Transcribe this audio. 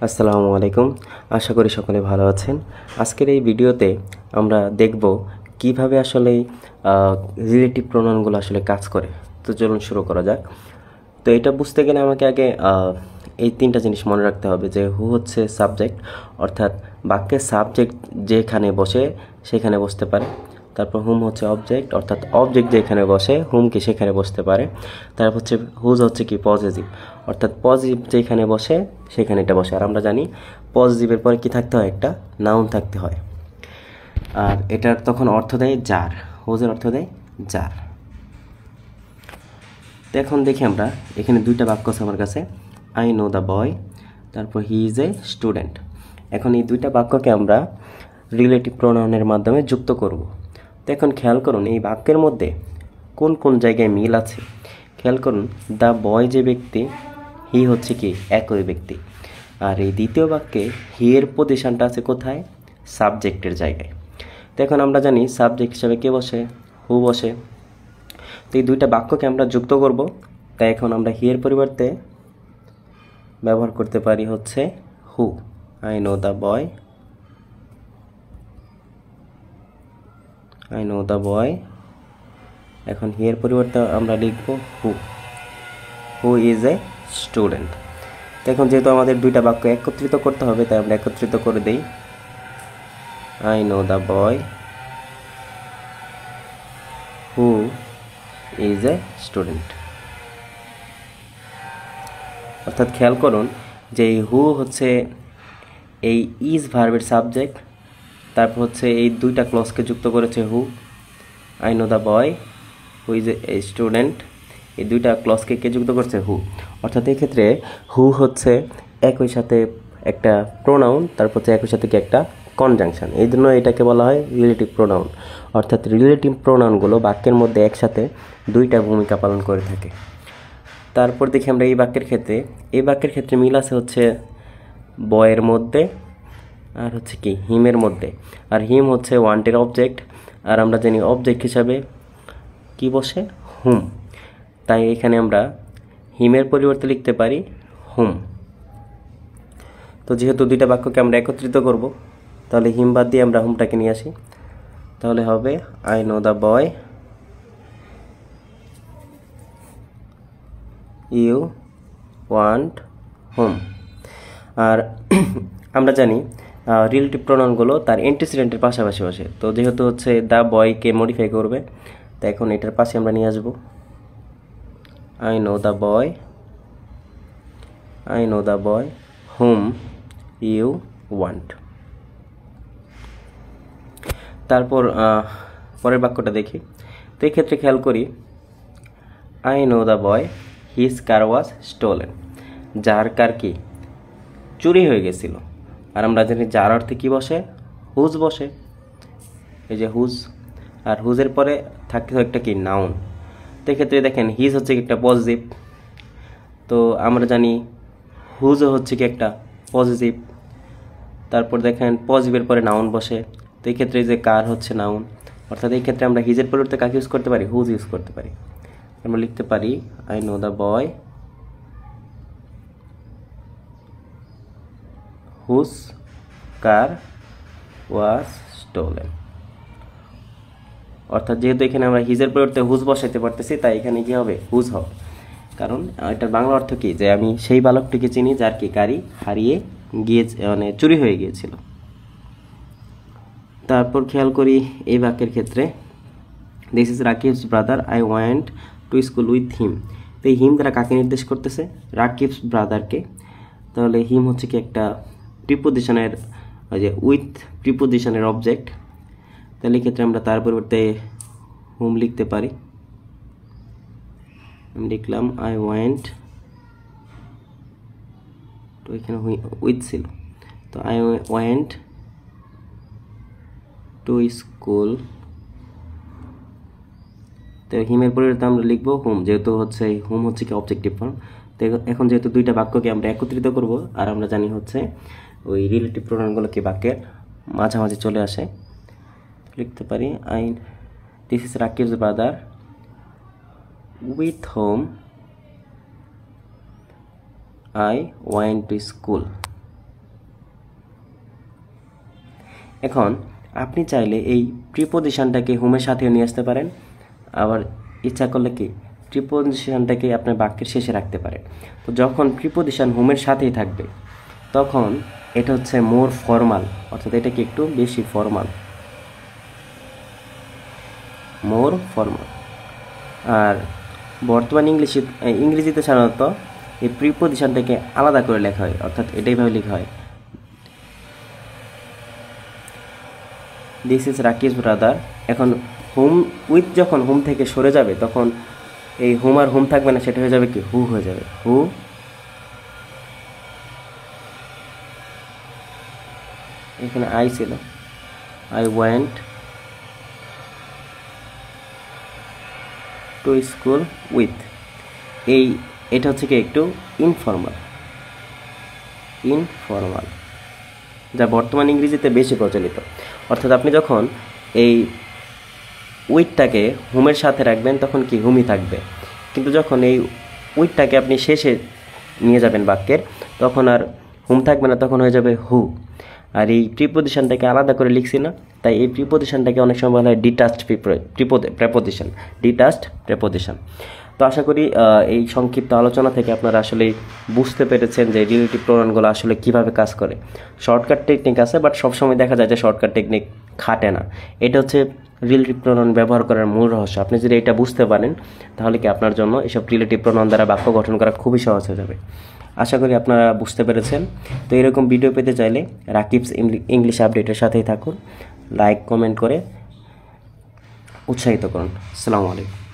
আসসালামু আলাইকুম। আশা করি সকলে ভালো আছেন। আজকের এই ভিডিওতে আমরা দেখব কিভাবে আসলে রিলেটিভ প্রোনাউনগুলো আসলে কাজ করে। তো চলুন শুরু করা যাক। তো এটা বুঝতে গেলে আমাকে আগে এই তিনটা জিনিস মনে রাখতে হবে যে হু হচ্ছে সাবজেক্ট, অর্থাৎ বাক্যের সাবজেক্ট যেখানে বসে সেখানে বসতে পারে। তারপর হুম হচ্ছে অবজেক্ট, অর্থাৎ অবজেক্ট যেখানে বসে হুম কি সেখানে বসতে পারে। তারপর হচ্ছে হুজ হচ্ছে কি পজিটিভ, অর্থাৎ পজিটিভ যেখানে বসে সেখানে এটা বসে। আর আমরা জানি পজিটিভের পরে কি থাকতে হয়, একটা নাউন থাকতে হয়। আর এটার তখন অর্থ দেয় যার, হুজের অর্থ দেয় যার। তো এখন দেখি আমরা এখানে দুইটা বাক্য আছে আমার কাছে, আই নো দ্য বয়, তারপর হি ইজ এ স্টুডেন্ট। এখন এই দুইটা বাক্যকে আমরা রিলেটিভ প্রোনাউনের মাধ্যমে যুক্ত করব। তো এখন খেয়াল করুন এই বাক্যের মধ্যে কোন কোন জায়গায় মিল আছে। খেয়াল করুন, দ্য বয় যে ব্যক্তি, হি হচ্ছে কি একই ব্যক্তি। আর এই দ্বিতীয় বাক্যে হি এর পজিশনটা আছে কোথায়, সাবজেক্টের জায়গায়। তো এখন আমরা জানি সাবজেক্ট হিসাবে কে বসে, হু বসে। তো এই দুইটা বাক্যকে আমরা যুক্ত করব। তাই এখন আমরা হি এর পরিবর্তে ব্যবহার করতে পারি হচ্ছে who. I know the boy, I know the boy. এখন হি এর পরিবর্তে আমরা লিখব হু, হু ইজ এ স্টুডেন্ট। তো এখন যেহেতু আমাদের দুইটা বাক্য একত্রিত করতে হবে, তাই আমরা একত্রিত করে দেই, I know the boy who is a student. অর্থাৎ খেয়াল করুন যে এই হু হচ্ছে এই ইজ ভার্বের সাবজেক্ট, তারপর হচ্ছে এই দুইটা ক্লজকে যুক্ত করেছে who, I know the boy who is a student. এই দুইটা ক্লজকে কে যুক্ত করছে, হু। অর্থাৎ এই ক্ষেত্রে হু হচ্ছে একই সাথে একটা প্রোনাউন, তারপর হচ্ছে একই সাথে কি একটা কনজাংশন। এই জন্য এটাকে বলা হয় রিলেটিভ প্রোনাউন। অর্থাৎ রিলেটিভ প্রোনাউনগুলো বাক্যের মধ্যে একসাথে দুইটা ভূমিকা পালন করে থাকে। তারপর দেখি আমরা এই বাক্যের ক্ষেত্রে মিল আছে হচ্ছে বয়ের মধ্যে আর হচ্ছে কি হিমের মধ্যে। আর হিম হচ্ছে ওয়ান্টের অবজেক্ট, আর আমরা জানি অবজেক্ট হিসাবে কি বসে, হুম। তাই এখানে আমরা হিমের পরিবর্তে লিখতে পারি হুম। তো যেহেতু দুইটা বাক্যকে আমরা একত্রিত করব, তাহলে হিম বাদ দিয়ে আমরা হুমটাকে নিয়ে আসি। তাহলে হবে I know the boy you want home. আর আমরা জানি রিলেটিভ প্রোনাউনগুলো তার অ্যান্টিসিডেন্টের পাশাপাশি বসে। তো যেহেতু হচ্ছে দ্য বয়কে মডিফাই করবে, তাই এখন এটার পাশে আমরা নিয়ে আসবো I know the boy, I know the boy whom you want. তারপর পরের বাক্যটা দেখি। তো এই ক্ষেত্রে খেয়াল করি, I know the boy his car was stolen. যার কার কি চুরি হয়ে গেছিল। আর আমরা জানি যার অর্থে কি বসে, হুজ বসে। এই যে হুজ, আর হুজের পরে থাকে একটা কি নাউন। তো এক্ষেত্রে দেখেন হিজ হচ্ছে কি একটা পজিটিভ। তো আমরা জানি হুজও হচ্ছে কি একটা পজিটিভ। তারপর দেখেন পজিটিভের পরে নাউন বসে। তো এই ক্ষেত্রে যে কার হচ্ছে নাউন, অর্থাৎ এই ক্ষেত্রে আমরা হিজের পরিবর্তে কাকে ইউজ করতে পারি, হুজ ইউজ করতে পারি। আমরা লিখতে পারি I know the boy whose car was stolen. অর্থাৎ যেহেতু এখানে আমরা হিজের পরিবর্তে হুজ বসাইতে পারতেছি, তাই এখানে কি হবে, হুজ হবে। কারণ এটার বাংলা অর্থ কি, যে আমি সেই বালকটিকে চিনি যার কি গাড়ি হারিয়ে গিয়ে মানে চুরি হয়ে গিয়েছিল। তারপর খেয়াল করি এই বাক্যের ক্ষেত্রে, this is Rakib's brother, I want to school with him. তো এই হিম দ্বারা কাকে নির্দেশ করতেছে, রাকিবস ব্রাদারকে। তাহলে হিম হচ্ছে কি একটা প্রিপোজিশনের, যে উইথ প্রিপোজিশনের অবজেক্ট। তাহলে ক্ষেত্রে আমরা তার পরিবর্তে হুম লিখতে পারি। আমি লিখলাম আই ওয়ান্ট, তো এখানে উইথ ছিল, তো আই ওয়ান্ট টু স্কুল। তো হিমের পরিবর্তে আমরা লিখবো হুম, যেহেতু হচ্ছে হুম হচ্ছে কি অবজেক্টিভ ফর্ম। তো এখন যেহেতু দুইটা বাক্যকে আমরা একত্রিত করব, আর আমরা জানি হচ্ছে ওই রিলেটিভ প্রোনাউনগুলো কি বাক্যের মাঝামাঝি চলে আসে, লিখতে পারি I this is Rakib's brother with home I want to school. এখন আপনি চাইলে এই প্রিপোজিশনটাকে হুমের সাথেও নিয়ে আসতে পারেন, আবার ইচ্ছা করলে কি প্রিপোজিশনটাকে আপনার বাক্যের শেষে রাখতে পারেন। তো যখন প্রিপোজিশন হুমের সাথেই থাকবে তখন এটা হচ্ছে মোর ফর্মাল, অর্থাৎ এটা কি একটু বেশি ফর্মাল, মোর ফর্মাল। আর বর্তমান ইংরেজিতে সাধারণত এই প্রিপোজিশনটাকে আলাদা করে লেখা হয়, অর্থাৎ এটাইভাবে লেখা হয়, দিস ইজ রাকিস ব্রাদার। এখন হুম উইথ যখন হুম থেকে সরে যাবে তখন এই হুম আর হুম থাকবে না, সেটা হয়ে যাবে কি হু হয়ে যাবে, হু। এখানে আই ছিল, I went to school with, এটা হচ্ছে কি একটু ইনফর্মাল, যা বর্তমান ইংরেজিতে বেশি প্রচলিত। অর্থাৎ আপনি যখন এই উইথটাকে হুমের সাথে রাখবেন তখন কি হুমই থাকবে, কিন্তু যখন এই উইথটাকে আপনি শেষে নিয়ে যাবেন বাক্যের তখন আর হুম থাকবে না, তখন হয়ে যাবে হু। আর এই প্রিপোজিশনটাকে আলাদা করে লিখছি না, তাই এই প্রিপোজিশনটাকে অনেক সময় বলা হয় ডিটাচড প্রেপোজিশন, ডিটাচড প্রেপোজিশন। তো আশা করি এই সংক্ষিপ্ত আলোচনা থেকে আপনারা আসলে বুঝতে পেরেছেন যে রিলেটিভ প্রোনাউনগুলো আসলে কিভাবে কাজ করে। শর্টকাট টেকনিক আছে, বাট সবসময় দেখা যায় যে শর্টকাট টেকনিক খাটে না। এটা হচ্ছে রিলেটিভ প্রোনাউন ব্যবহার করার মূল রহস্য। আপনি যদি এটা বুঝতে পারেন তাহলে কি আপনার জন্য এসব রিলেটিভ প্রোনাউন দ্বারা বাক্য গঠন করা খুবই সহজ হয়ে যাবে। আশা করি আপনারা বুঝতে পেরেছেন। তো এরকম ভিডিও পেতে চাইলে রাকিবস ইংলিশ আপডেটের সাথেই থাকুন, লাইক কমেন্ট করে উৎসাহিত করুন। আসসালামু আলাইকুম।